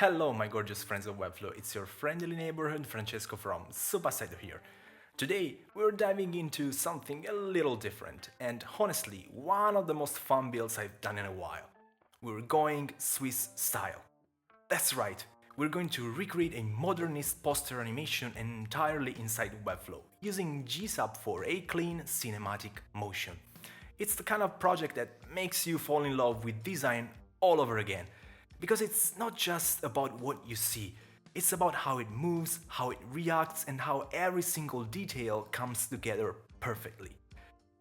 Hello my gorgeous friends of Webflow, it's your friendly neighborhood Francesco from Subasido here. Today we're diving into something a little different and honestly one of the most fun builds I've done in a while. We're going Swiss style. That's right, we're going to recreate a modernist poster animation entirely inside Webflow using GSAP for a clean cinematic motion. It's the kind of project that makes you fall in love with design all over again. Because it's not just about what you see, it's about how it moves, how it reacts, and how every single detail comes together perfectly.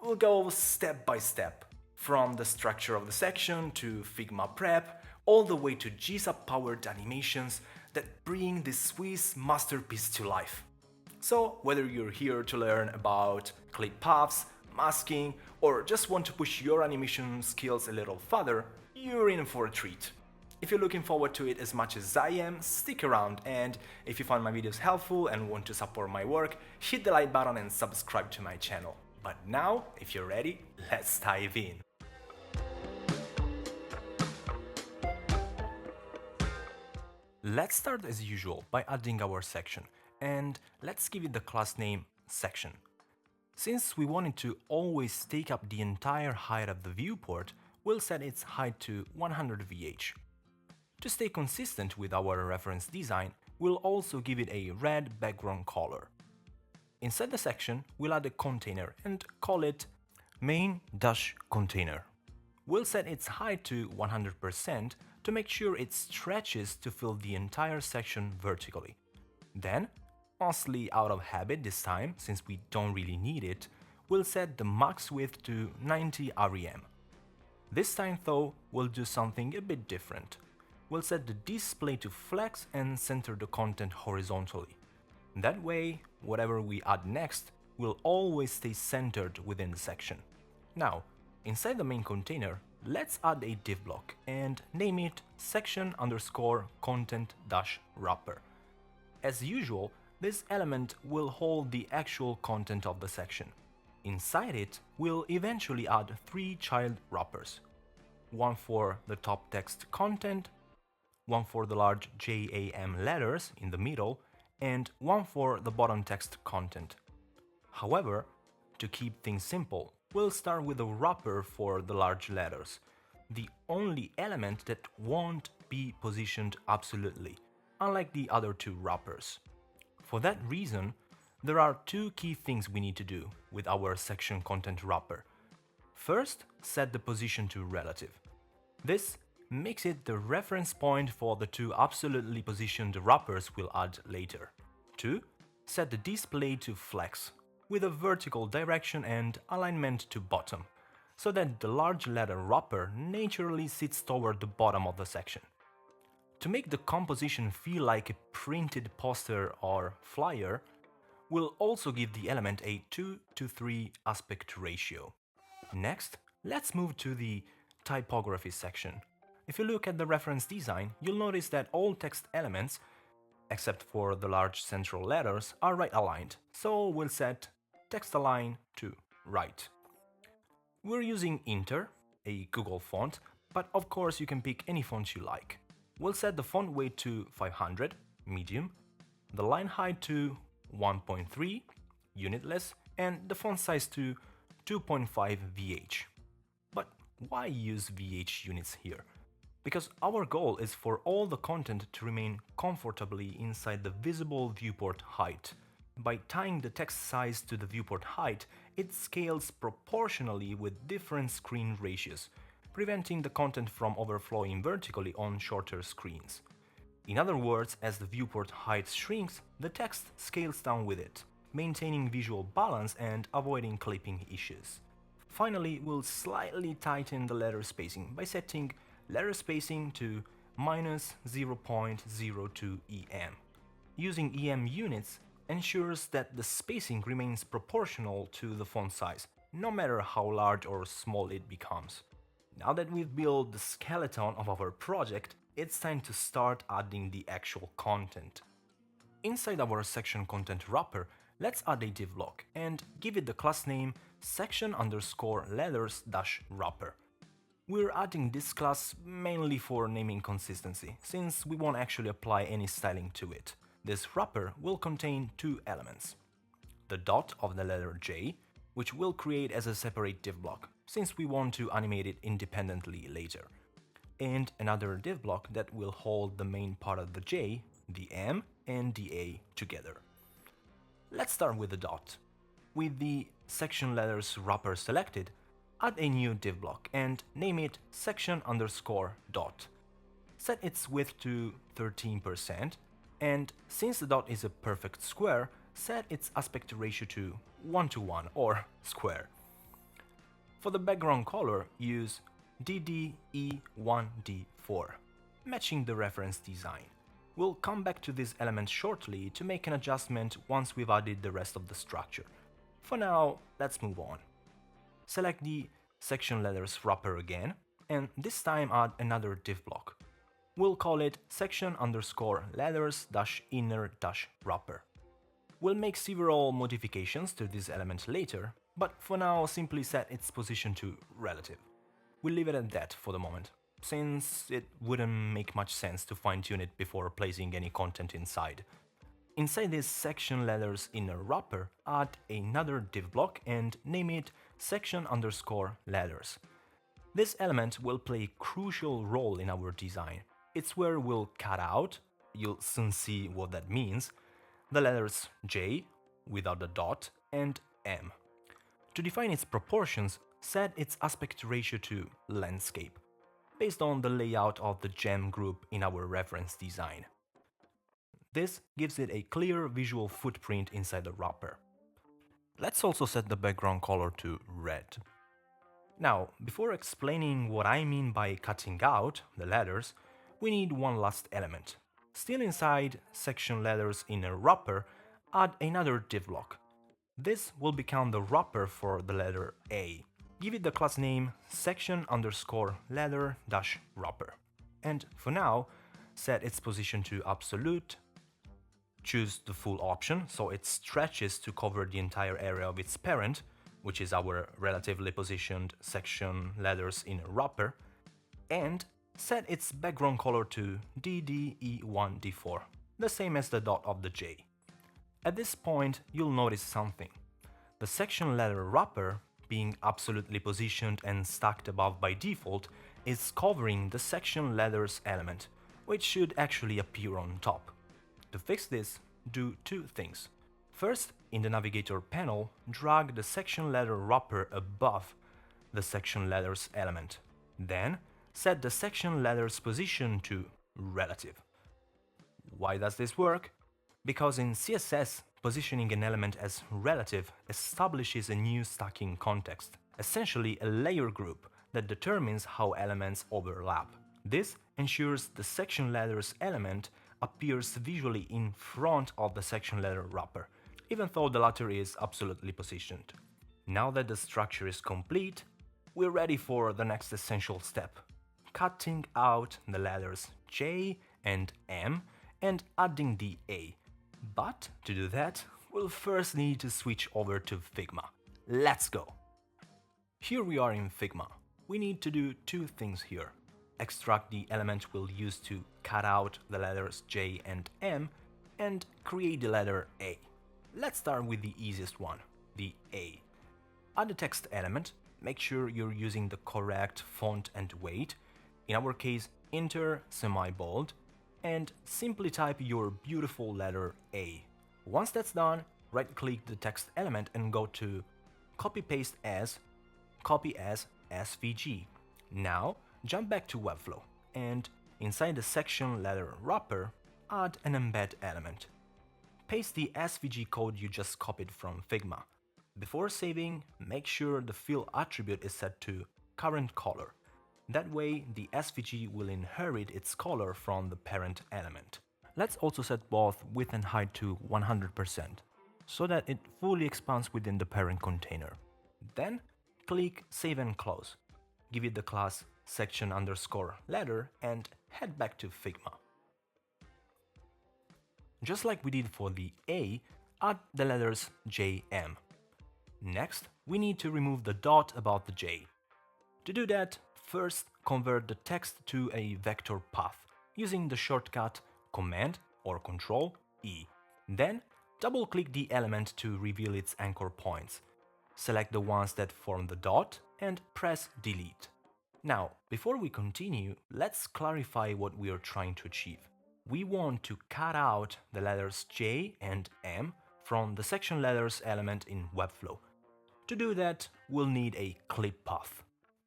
We'll go step by step, from the structure of the section to Figma prep, all the way to GSAP-powered animations that bring this Swiss masterpiece to life. So, whether you're here to learn about clip-paths, masking, or just want to push your animation skills a little further, you're in for a treat. If you're looking forward to it as much as I am, stick around, and if you find my videos helpful and want to support my work, hit the like button and subscribe to my channel. But now, if you're ready, let's dive in. Let's start as usual by adding our section, and let's give it the class name section. Since we wanted to always take up the entire height of the viewport, we'll set its height to 100 VH. To stay consistent with our reference design, we'll also give it a red background color. Inside the section, we'll add a container and call it main-container. We'll set its height to 100% to make sure it stretches to fill the entire section vertically. Then, mostly out of habit this time, since we don't really need it, we'll set the max width to 90 rem. This time though, we'll do something a bit different. We'll set the display to flex and center the content horizontally. That way, whatever we add next will always stay centered within the section. Now, inside the main container, let's add a div block and name it section_content-wrapper. As usual, this element will hold the actual content of the section. Inside it, we'll eventually add 3 child wrappers. One for the top text content, one for the large JAM letters in the middle, and one for the bottom text content. However, to keep things simple, we'll start with a wrapper for the large letters, the only element that won't be positioned absolutely, unlike the other 2 wrappers. For that reason, there are 2 key things we need to do with our section content wrapper. First, set the position to relative. This makes it the reference point for the 2 absolutely positioned wrappers we'll add later. 2. Set the display to flex, with a vertical direction and alignment to bottom, so that the large letter wrapper naturally sits toward the bottom of the section. To make the composition feel like a printed poster or flyer, we'll also give the element a 2:3 aspect ratio. Next, let's move to the typography section. If you look at the reference design, you'll notice that all text elements, except for the large central letters, are right aligned, so we'll set text align to right. We're using Inter, a Google font, but of course you can pick any font you like. We'll set the font weight to 500, medium, the line height to 1.3, unitless, and the font size to 2.5 VH. But why use VH units here? Because our goal is for all the content to remain comfortably inside the visible viewport height. By tying the text size to the viewport height, it scales proportionally with different screen ratios, preventing the content from overflowing vertically on shorter screens. In other words, as the viewport height shrinks, the text scales down with it, maintaining visual balance and avoiding clipping issues. Finally, we'll slightly tighten the letter spacing by setting letter spacing to -0.02 em. Using em units ensures that the spacing remains proportional to the font size, no matter how large or small it becomes. Now that we've built the skeleton of our project, it's time to start adding the actual content. Inside our section content wrapper, let's add a div block and give it the class name section_letters-wrapper. We're adding this class mainly for naming consistency, since we won't actually apply any styling to it. This wrapper will contain two elements. The dot of the letter J, which we'll create as a separate div block, since we want to animate it independently later. And another div block that will hold the main part of the J, the M and the A together. Let's start with the dot. With the section letters wrapper selected, add a new div block and name it section_dot. Set its width to 13%, and since the dot is a perfect square, set its aspect ratio to 1:1 or square. For the background color, use DDE1D4, matching the reference design. We'll come back to this element shortly to make an adjustment once we've added the rest of the structure. For now, let's move on. Select the section letters wrapper again, and this time add another div block. We'll call it section_letters-inner-wrapper. We'll make several modifications to this element later, but for now simply set its position to relative. We'll leave it at that for the moment, since it wouldn't make much sense to fine-tune it before placing any content inside. Inside this section letters inner wrapper, add another div block and name it section_letters. This element will play a crucial role in our design. It's where we'll cut out, you'll soon see what that means, the letters J, without the dot, and M. To define its proportions, set its aspect ratio to landscape, based on the layout of the gem group in our reference design. This gives it a clear visual footprint inside the wrapper. Let's also set the background color to red. Now, before explaining what I mean by cutting out the letters, we need one last element. Still inside section letters inner wrapper, add another div block. This will become the wrapper for the letter A. Give it the class name section_letter-wrapper. And for now, set its position to absolute. Choose the full option so it stretches to cover the entire area of its parent, which is our relatively positioned section letters inner wrapper, and set its background color to DDE1D4, the same as the dot of the J. At this point, you'll notice something. The section letter wrapper, being absolutely positioned and stacked above by default, is covering the section letters element, which should actually appear on top. To fix this, do two things. First, in the navigator panel, drag the section letter wrapper above the section letters element. Then, set the section letters position to relative. Why does this work? Because in CSS, positioning an element as relative establishes a new stacking context, essentially a layer group that determines how elements overlap. This ensures the section letters element appears visually in front of the section letter wrapper, even though the latter is absolutely positioned. Now that the structure is complete, we're ready for the next essential step: cutting out the letters J and M and adding the A. But to do that, we'll first need to switch over to Figma. Let's go! Here we are in Figma. We need to do two things here: extract the element we'll use to cut out the letters J and M, and create the letter A. Let's start with the easiest one, the A. Add the text element, make sure you're using the correct font and weight, in our case Inter semi-bold, and simply type your beautiful letter A. Once that's done, right-click the text element and go to Copy Paste as, Copy as SVG. Now, jump back to Webflow, and inside the section letter wrapper, add an embed element. Paste the SVG code you just copied from Figma. Before saving, make sure the fill attribute is set to current color. That way, the SVG will inherit its color from the parent element. Let's also set both width and height to 100%, so that it fully expands within the parent container. Then, click Save and Close. Give it the class section_letter and head back to Figma. Just like we did for the A, add the letters JM. Next, we need to remove the dot above the J. To do that, First, convert the text to a vector path using the shortcut Command or Control E. Then, double-click the element to reveal its anchor points. Select the ones that form the dot and press Delete. Now, before we continue, let's clarify what we are trying to achieve. We want to cut out the letters J and M from the section letters element in Webflow. To do that, we'll need a clip path.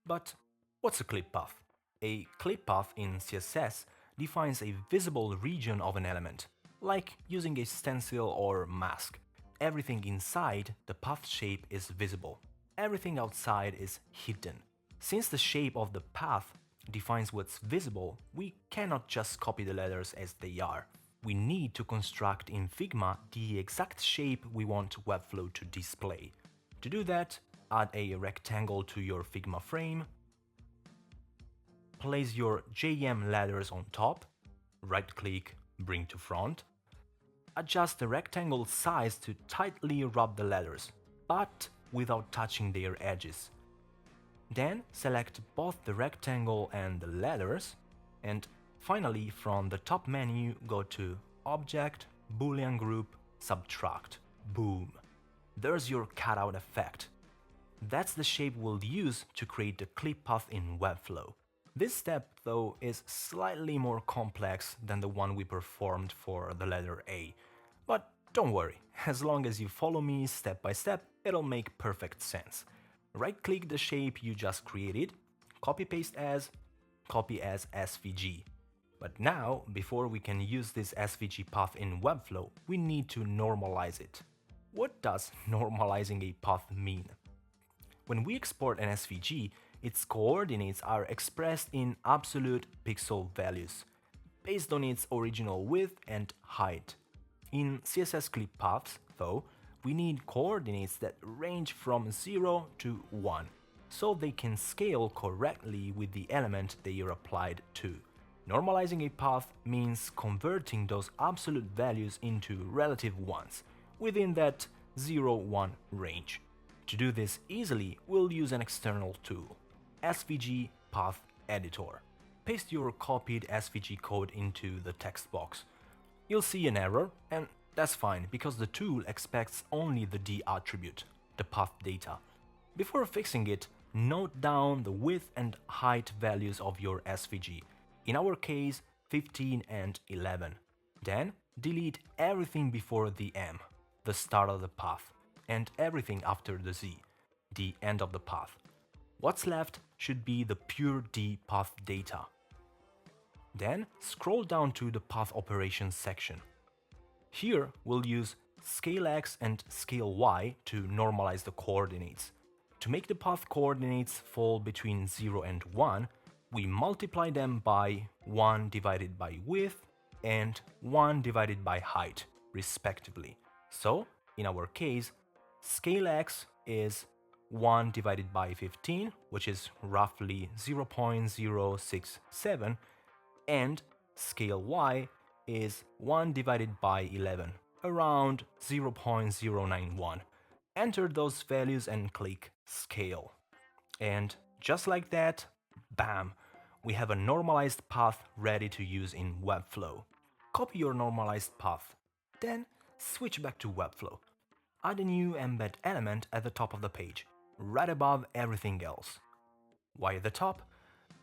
But what's a clip path? A clip path in CSS defines a visible region of an element, like using a stencil or mask. Everything inside the path shape is visible. Everything outside is hidden. Since the shape of the path defines what's visible, we cannot just copy the letters as they are. We need to construct in Figma the exact shape we want Webflow to display. To do that, add a rectangle to your Figma frame, place your JM letters on top, right-click, bring to front, adjust the rectangle size to tightly wrap the letters, but without touching their edges. Then select both the rectangle and the letters, and finally from the top menu go to Object, Boolean Group, Subtract. Boom! There's your cutout effect. That's the shape we'll use to create the clip path in Webflow. This step, though, is slightly more complex than the one we performed for the letter A. But don't worry, as long as you follow me step by step, it'll make perfect sense. Right-click the shape you just created, copy-paste as, copy as SVG. But now, before we can use this SVG path in Webflow, we need to normalize it. What does normalizing a path mean? When we export an SVG, its coordinates are expressed in absolute pixel values, based on its original width and height. In CSS clip paths, though, we need coordinates that range from 0 to 1, so they can scale correctly with the element they are applied to. Normalizing a path means converting those absolute values into relative ones, within that 0-1 range. To do this easily, we'll use an external tool, SVG Path Editor. Paste your copied SVG code into the text box. You'll see an error, and that's fine because the tool expects only the D attribute, the path data. Before fixing it, note down the width and height values of your SVG, in our case 15 and 11. Then delete everything before the M, the start of the path, and everything after the Z, the end of the path. What's left should be the pure D path data. Then scroll down to the path operations section. Here we'll use scale X and scale Y to normalize the coordinates. To make the path coordinates fall between 0 and 1, we multiply them by 1 divided by width and 1 divided by height, respectively. So, in our case, scale X is 1 divided by 15, which is roughly 0.067, and scale Y is 1 divided by 11, around 0.091. Enter those values and click Scale. And just like that, bam, we have a normalized path ready to use in Webflow. Copy your normalized path, then switch back to Webflow. Add a new embed element at the top of the page, right above everything else. Why at the top?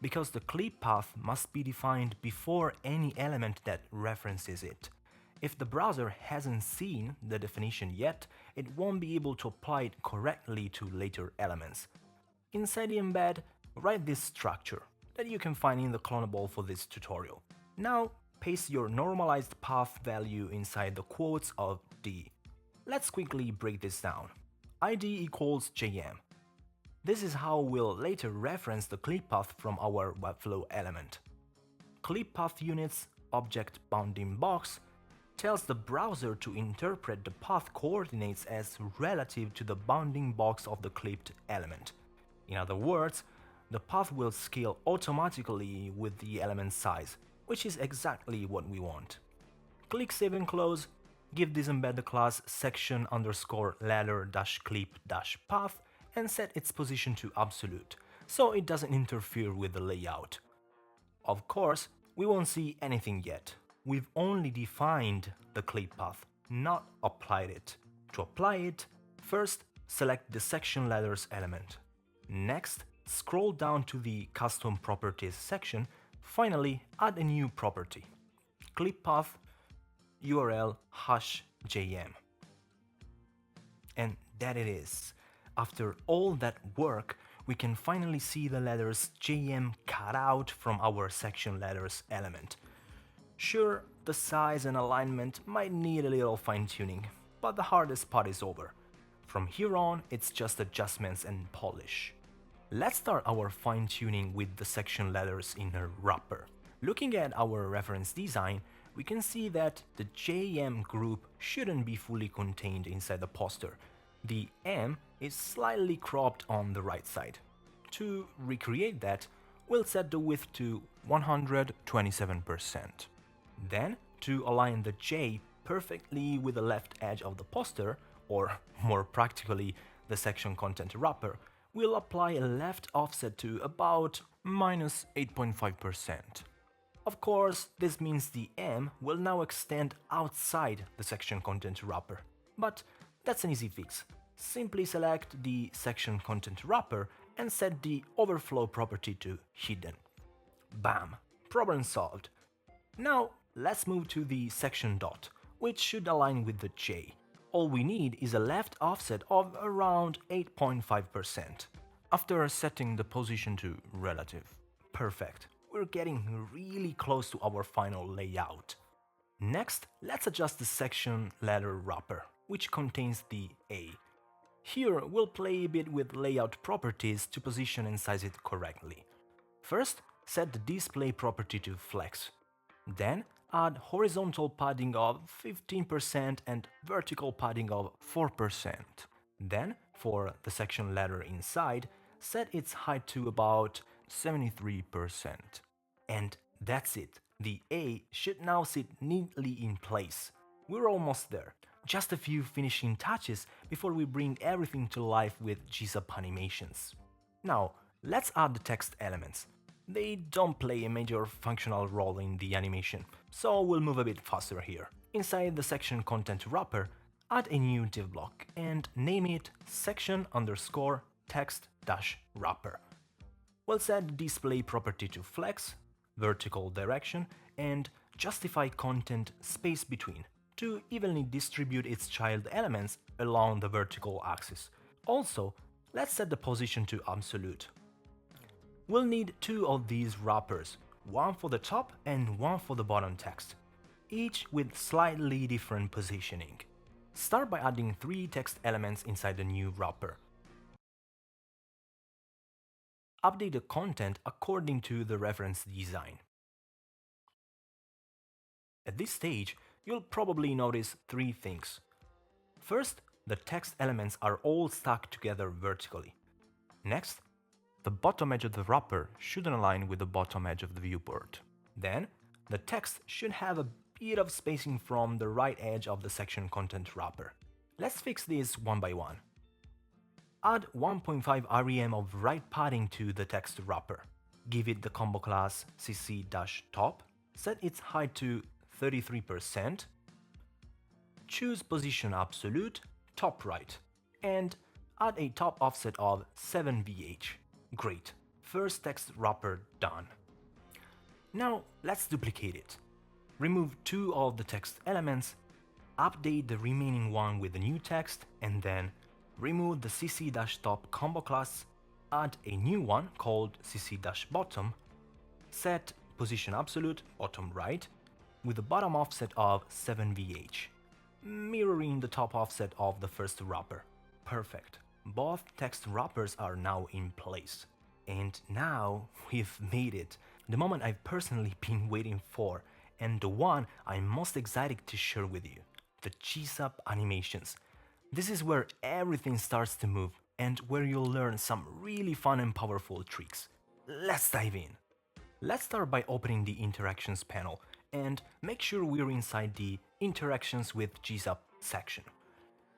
Because the clip path must be defined before any element that references it. If the browser hasn't seen the definition yet, it won't be able to apply it correctly to later elements. Inside the embed, write this structure that you can find in the clonable for this tutorial. Now, paste your normalized path value inside the quotes of D. Let's quickly break this down. ID equals JM. This is how we'll later reference the clip path from our Webflow element. Clip path units object bounding box tells the browser to interpret the path coordinates as relative to the bounding box of the clipped element. In other words, the path will scale automatically with the element size, which is exactly what we want. Click Save and Close, give this embed the class section_letter-clip-path and set its position to absolute, so it doesn't interfere with the layout. Of course, we won't see anything yet. We've only defined the clip path, not applied it. To apply it, first select the section letters element. Next, scroll down to the custom properties section. Finally, add a new property, clip path URL #jm. And that it is. After all that work, we can finally see the letters JM cut out from our section letters element. Sure, the size and alignment might need a little fine-tuning, but the hardest part is over. From here on, it's just adjustments and polish. Let's start our fine-tuning with the section letters in a wrapper. Looking at our reference design, we can see that the JM group shouldn't be fully contained inside the poster. The M is slightly cropped on the right side. To recreate that, we'll set the width to 127%. Then, to align the J perfectly with the left edge of the poster, or more practically, the section content wrapper, we'll apply a left offset to about -8.5%. Of course, this means the M will now extend outside the section content wrapper, but that's an easy fix. Simply select the section content wrapper and set the overflow property to hidden. Bam! Problem solved. Now let's move to the section dot, which should align with the J. All we need is a left offset of around 8.5%. After setting the position to relative. Perfect. We're getting really close to our final layout. Next, let's adjust the section letter wrapper, which contains the A. Here, we'll play a bit with layout properties to position and size it correctly. First, set the display property to flex. Then, add horizontal padding of 15% and vertical padding of 4%. Then, for the section letter inside, set its height to about 73%. And that's it. The A should now sit neatly in place. We're almost there. Just a few finishing touches before we bring everything to life with GSAP animations. Now, let's add the text elements. They don't play a major functional role in the animation, so we'll move a bit faster here. Inside the section content wrapper, add a new div block and name it section_text-wrapper. We'll set the display property to flex, vertical direction, and justify content space between to evenly distribute its child elements along the vertical axis. Also, let's set the position to absolute. We'll need two of these wrappers, one for the top and one for the bottom text, each with slightly different positioning. Start by adding 3 text elements inside the new wrapper. Update the content according to the reference design. At this stage, you'll probably notice 3 things. First, the text elements are all stuck together vertically. Next, the bottom edge of the wrapper shouldn't align with the bottom edge of the viewport. Then, the text should have a bit of spacing from the right edge of the section content wrapper. Let's fix this one by one. Add 1.5 rem of right padding to the text wrapper. Give it the combo class cc-top, set its height to 33%, choose position absolute, top right, and add a top offset of 7 VH. Great, first text wrapper done. Now let's duplicate it. Remove 2 of the text elements, update the remaining one with the new text, and then remove the cc-top combo class, add a new one called cc-bottom, set position absolute, bottom right, with a bottom offset of 7 VH, mirroring the top offset of the first wrapper. Perfect. Both text wrappers are now in place. And now we've made it. The moment I've personally been waiting for, and the one I'm most excited to share with you. The GSAP animations. This is where everything starts to move and where you'll learn some really fun and powerful tricks. Let's dive in. Let's start by opening the interactions panel and make sure we're inside the interactions with GSAP section.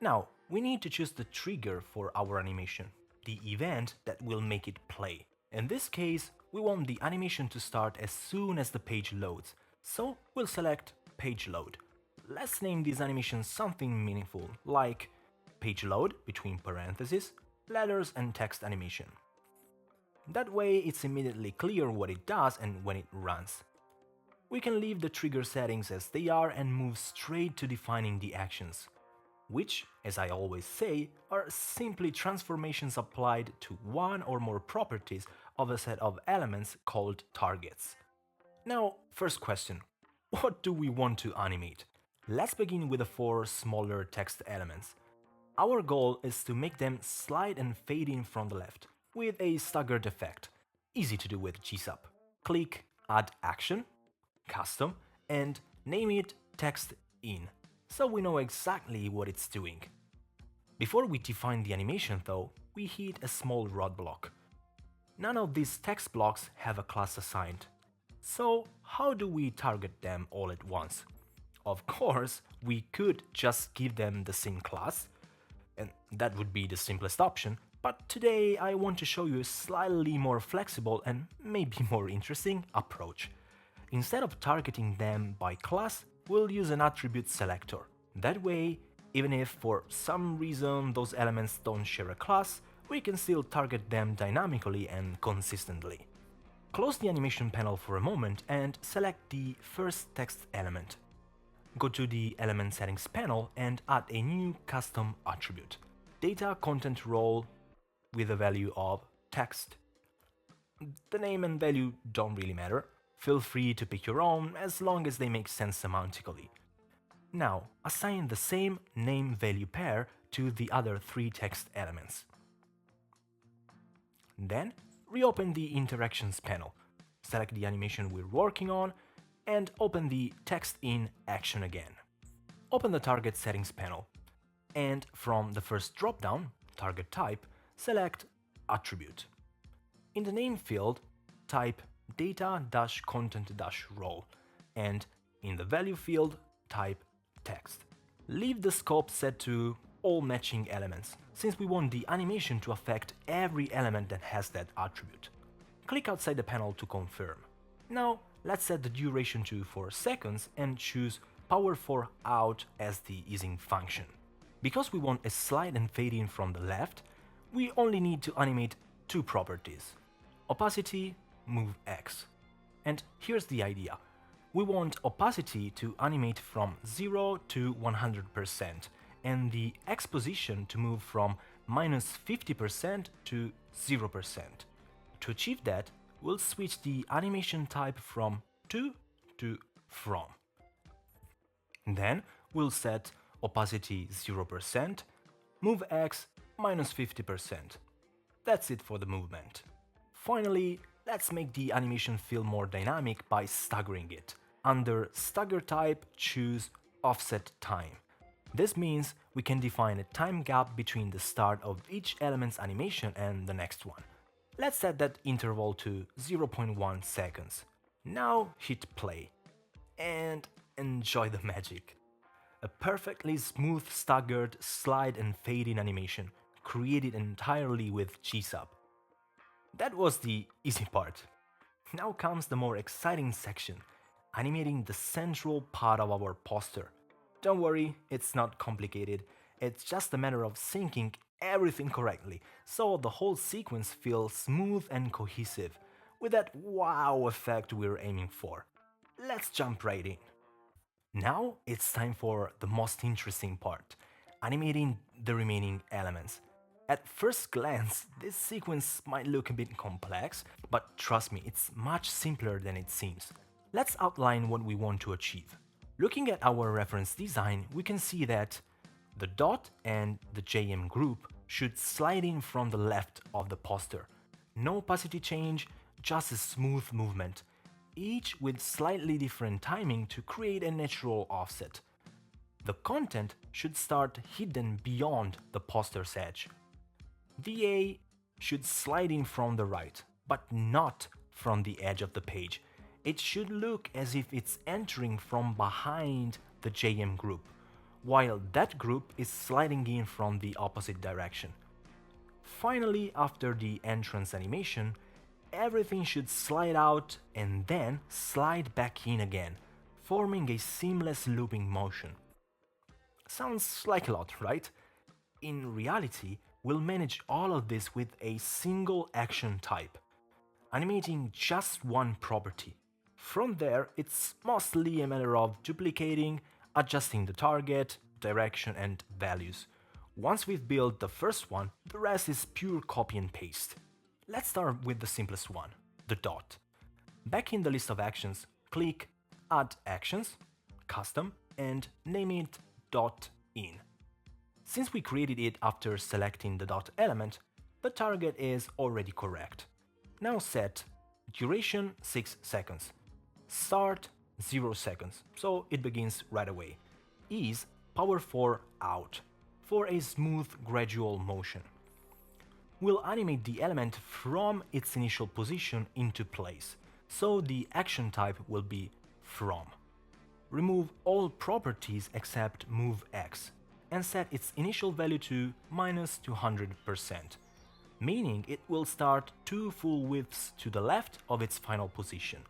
Now, we need to choose the trigger for our animation, the event that will make it play. In this case, we want the animation to start as soon as the page loads, so we'll select page load. Let's name this animation something meaningful, like page load between parentheses, letters and text animation. That way it's immediately clear what it does and when it runs. We can leave the trigger settings as they are and move straight to defining the actions, which, as I always say, are simply transformations applied to one or more properties of a set of elements called targets. Now, first question, what do we want to animate? Let's begin with the four smaller text elements. Our goal is to make them slide and fade in from the left, with a staggered effect. Easy to do with GSAP. Click Add Action, Custom, and name it Text In, so we know exactly what it's doing. Before we define the animation though, we hit a small roadblock. None of these text blocks have a class assigned. So how do we target them all at once? Of course, we could just give them the same class, and that would be the simplest option, but today I want to show you a slightly more flexible and maybe more interesting approach. Instead of targeting them by class, we'll use an attribute selector. That way, even if for some reason those elements don't share a class, we can still target them dynamically and consistently. Close the animation panel for a moment and select the first text element. Go to the Element Settings panel and add a new custom attribute, Data Content Role with a value of text. The name and value don't really matter, feel free to pick your own as long as they make sense semantically. Now, assign the same name-value pair to the other three text elements. Then, reopen the Interactions panel, select the animation we're working on, and open the Text In action again. Open the Target Settings panel, and from the first dropdown, Target Type, select Attribute. In the name field, type data-content-role, and in the value field, type text. Leave the scope set to all matching elements, since we want the animation to affect every element that has that attribute. Click outside the panel to confirm. Now, let's set the duration to 4 seconds and choose Power 4 Out as the easing function. Because we want a slide and fade in from the left, we only need to animate two properties: opacity, move X. And here's the idea. We want opacity to animate from 0 to 100% and the X position to move from -50% to 0%. To achieve that, we'll switch the animation type from to from. Then we'll set opacity 0%, move X -50%. That's it for the movement. Finally, let's make the animation feel more dynamic by staggering it. Under Stagger type, choose Offset Time. This means we can define a time gap between the start of each element's animation and the next one. Let's set that interval to 0.1 seconds. Now hit play and enjoy the magic. A perfectly smooth staggered slide and fade in animation, created entirely with GSAP. That was the easy part. Now comes the more exciting section, animating the central part of our poster. Don't worry, it's not complicated, it's just a matter of syncing everything correctly, so the whole sequence feels smooth and cohesive, with that wow effect we're aiming for. Let's jump right in. Now it's time for the most interesting part, animating the remaining elements. At first glance, this sequence might look a bit complex, but trust me, it's much simpler than it seems. Let's outline what we want to achieve. Looking at our reference design, we can see that the dot and the JM group should slide in from the left of the poster. No opacity change, just a smooth movement, each with slightly different timing to create a natural offset. The content should start hidden beyond the poster's edge. The A should slide in from the right, but not from the edge of the page. It should look as if it's entering from behind the JM group, while that group is sliding in from the opposite direction. Finally, after the entrance animation, everything should slide out and then slide back in again, forming a seamless looping motion. Sounds like a lot, right? In reality, we'll manage all of this with a single action type, animating just one property. From there, it's mostly a matter of duplicating, adjusting the target, direction, and values. Once we've built the first one, the rest is pure copy and paste. Let's start with the simplest one, the dot. Back in the list of actions, click Add Actions, Custom, and name it dot in. Since we created it after selecting the dot element, the target is already correct. Now set duration 6 seconds, start 0 seconds, so it begins right away. Ease power 4 out for a smooth gradual motion. We'll animate the element from its initial position into place, so the action type will be from. Remove all properties except move x and set its initial value to -200%, meaning it will start 2 full widths to the left of its final position.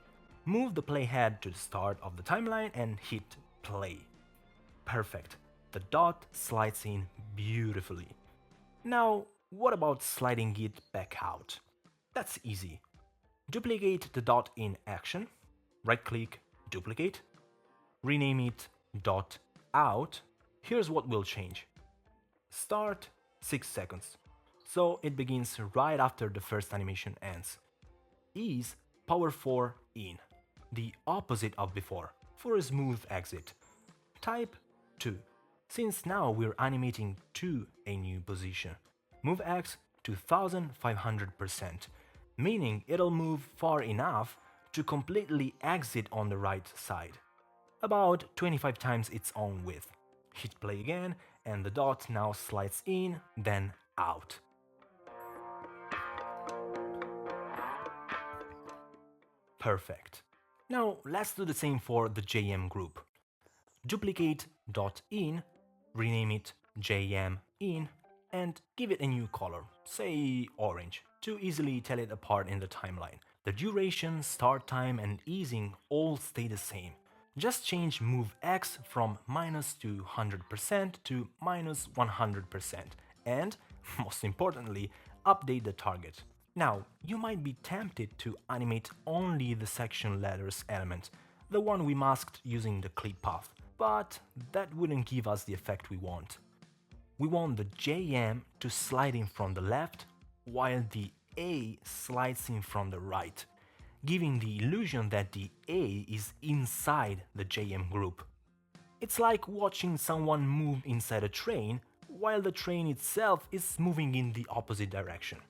Move the playhead to the start of the timeline and hit play. Perfect, the dot slides in beautifully. Now, what about sliding it back out? That's easy. Duplicate the dot in action, right-click, duplicate, rename it dot out. Here's what will change. Start 6 seconds, so it begins right after the first animation ends. Ease power 4 in, the opposite of before, for a smooth exit. Type 2, since now we're animating to a new position. Move X to 1500%, meaning it'll move far enough to completely exit on the right side, about 25 times its own width. Hit play again, and the dot now slides in, then out. Perfect. Now let's do the same for the JM group. Duplicate .in, rename it JM in, and give it a new color, say orange, to easily tell it apart in the timeline. The duration, start time, and easing all stay the same. Just change move X from -200% to -100%, and, most importantly, update the target. Now, you might be tempted to animate only the section letters element, the one we masked using the clip-plath, but that wouldn't give us the effect we want. We want the JM to slide in from the left, while the A slides in from the right, giving the illusion that the A is inside the JM group. It's like watching someone move inside a train, while the train itself is moving in the opposite direction.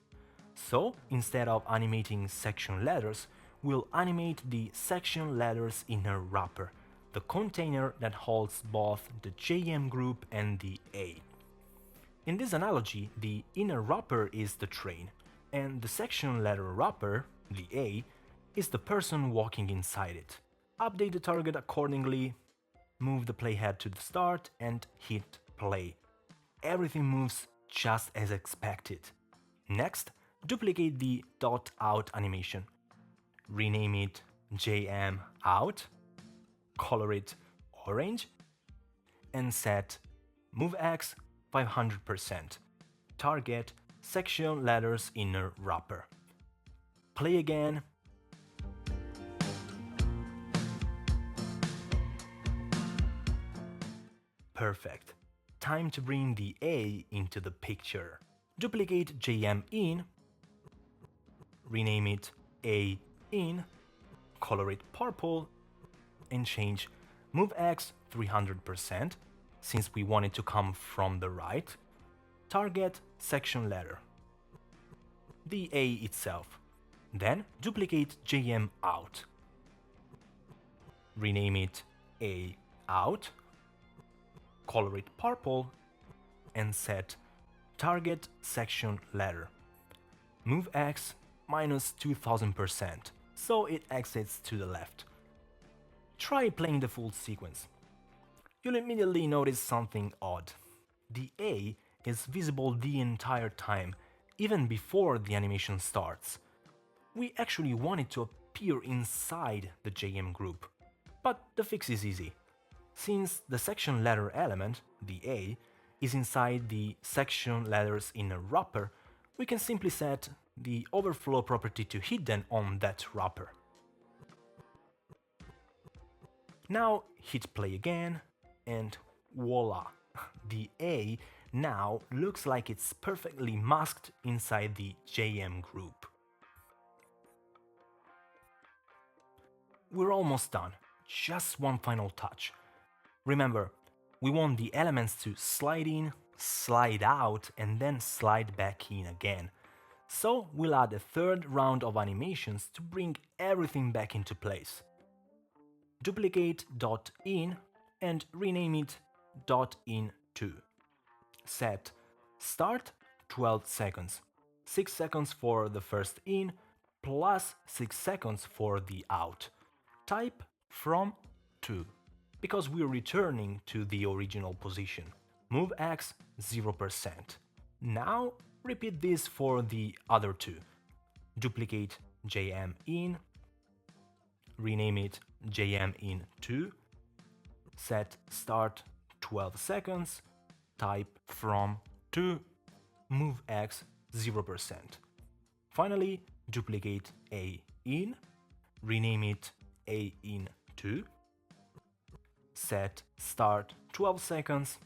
So, instead of animating section letters, we'll animate the section letters inner wrapper, the container that holds both the JM group and the A. In this analogy, the inner wrapper is the train, and the section letter wrapper, the A, is the person walking inside it. Update the target accordingly, move the playhead to the start, and hit play. Everything moves just as expected. Next, duplicate the dot out animation. Rename it JM out, color it orange, and set move X 500%. Target section letters inner wrapper. Play again. Perfect. Time to bring the A into the picture. Duplicate JM in, rename it A in, color it purple, and change move X 300%, since we want it to come from the right. Target section letter, the A itself. Then duplicate JM out, rename it A out, color it purple, and set target section letter. Move X -2000%, so it exits to the left. Try playing the full sequence. You'll immediately notice something odd. The A is visible the entire time, even before the animation starts. We actually want it to appear inside the JM group. But the fix is easy. Since the section letter element, the A, is inside the section letters in a wrapper, we can simply set the overflow property to hidden on that wrapper. Now hit play again, and voila! The A now looks like it's perfectly masked inside the JM group. We're almost done, just one final touch. Remember, we want the elements to slide in, slide out, and then slide back in again. So we'll add a third round of animations to bring everything back into place. Duplicate .in and rename it .in2. Set start 12 seconds, 6 seconds for the first in plus 6 seconds for the out. Type from to, because we're returning to the original position. Move X 0%. Now repeat this for the other two. Duplicate JM in, rename it JM in 2, set start 12 seconds, type from to, move X 0%. Finally, duplicate A in, rename it A in 2, set start 12 seconds,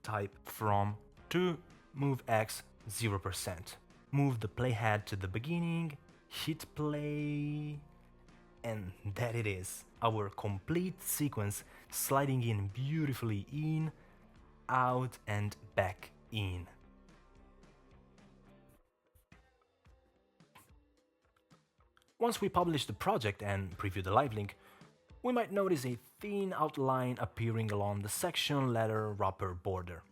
type from to, move X 0%. Move the playhead to the beginning, hit play, and that it is, our complete sequence sliding in beautifully in, out and back in. Once we publish the project and preview the live link, we might notice a thin outline appearing along the section letter wrapper border.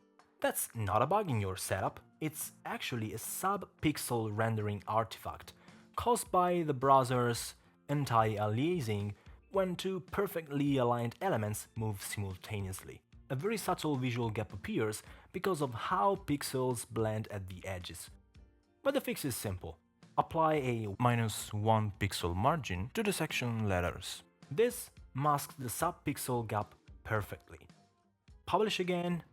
That's not a bug in your setup, it's actually a sub-pixel rendering artifact caused by the browser's anti-aliasing when two perfectly aligned elements move simultaneously. A very subtle visual gap appears because of how pixels blend at the edges. But the fix is simple. Apply a -1 pixel margin to the section letters. This masks the sub-pixel gap perfectly. Publish again,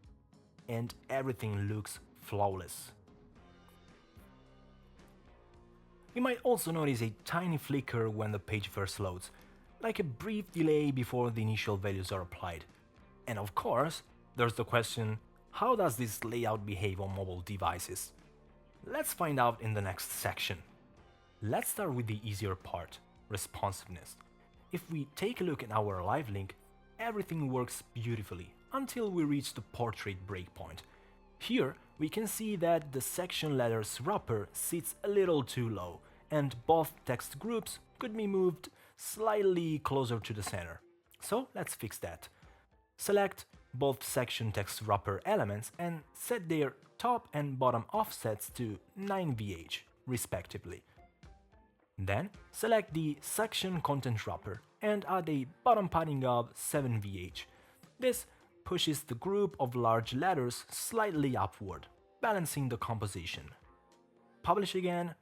and everything looks flawless. You might also notice a tiny flicker when the page first loads, like a brief delay before the initial values are applied. And of course, there's the question, how does this layout behave on mobile devices? Let's find out in the next section. Let's start with the easier part, responsiveness. If we take a look at our live link, everything works beautifully until we reach the portrait breakpoint. Here we can see that the section letters wrapper sits a little too low, and both text groups could be moved slightly closer to the center. So let's fix that. Select both section text wrapper elements and set their top and bottom offsets to 9 VH, respectively. Then select the section content wrapper and add a bottom padding of 7 VH. This pushes the group of large letters slightly upward, balancing the composition. Publish again,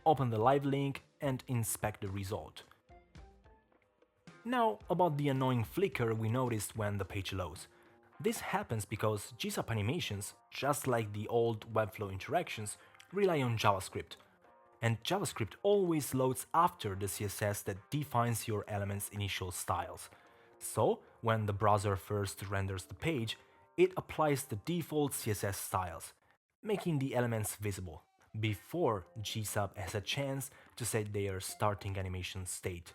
open the live link and inspect the result. Now about the annoying flicker we noticed when the page loads. This happens because GSAP animations, just like the old Webflow interactions, rely on JavaScript. And JavaScript always loads after the CSS that defines your element's initial styles. So, when the browser first renders the page, it applies the default CSS styles, making the elements visible, before GSAP has a chance to set their starting animation state.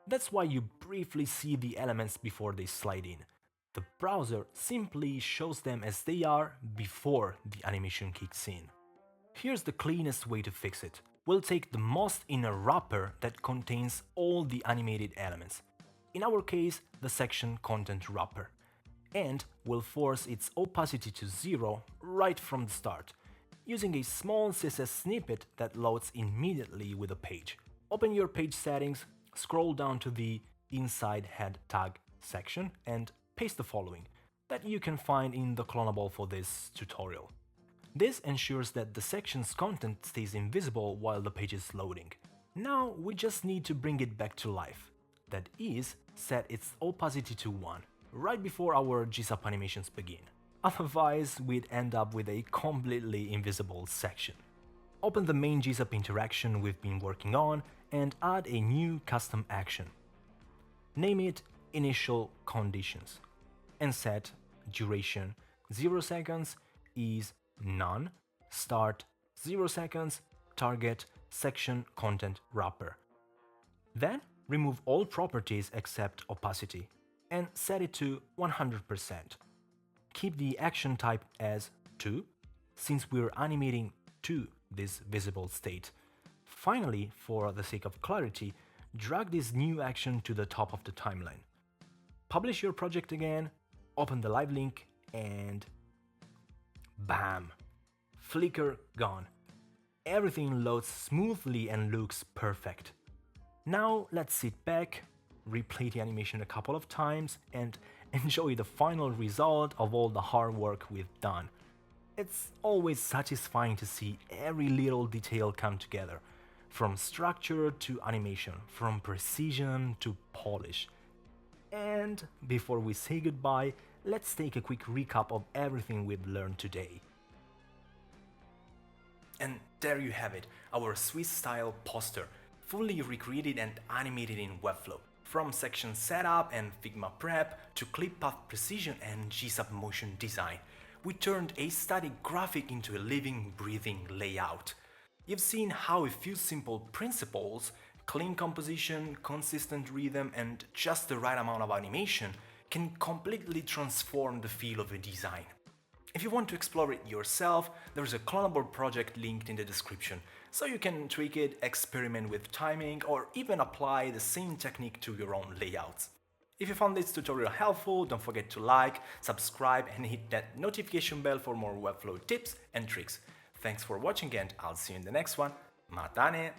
That's why you briefly see the elements before they slide in. The browser simply shows them as they are before the animation kicks in. Here's the cleanest way to fix it. We'll take the most inner wrapper that contains all the animated elements, in our case the section content wrapper, and we'll force its opacity to 0 right from the start, using a small CSS snippet that loads immediately with a page. Open your page settings, scroll down to the inside head tag section and paste the following, that you can find in the clonable for this tutorial. This ensures that the section's content stays invisible while the page is loading. Now we just need to bring it back to life. That is, set its opacity to 1, right before our GSAP animations begin. Otherwise, we'd end up with a completely invisible section. Open the main GSAP interaction we've been working on and add a new custom action. Name it Initial Conditions and set duration 0 seconds, is none, start 0 seconds, target section content wrapper. Then remove all properties except opacity and set it to 100%. Keep the action type as to, since we're animating to this visible state. Finally, for the sake of clarity, drag this new action to the top of the timeline. Publish your project again, open the live link, and bam! Flicker gone. Everything loads smoothly and looks perfect. Now let's sit back, replay the animation a couple of times, and enjoy the final result of all the hard work we've done. It's always satisfying to see every little detail come together, from structure to animation, from precision to polish. And before we say goodbye, let's take a quick recap of everything we've learned today. And there you have it, our Swiss-style poster, fully recreated and animated in Webflow. From section setup and Figma prep to clip-path precision and GSAP motion design, we turned a static graphic into a living, breathing layout. You've seen how a few simple principles, clean composition, consistent rhythm, and just the right amount of animation can completely transform the feel of a design. If you want to explore it yourself, there's a clonable project linked in the description, so you can tweak it, experiment with timing, or even apply the same technique to your own layouts. If you found this tutorial helpful, don't forget to like, subscribe, and hit that notification bell for more Webflow tips and tricks. Thanks for watching, and I'll see you in the next one. Matane!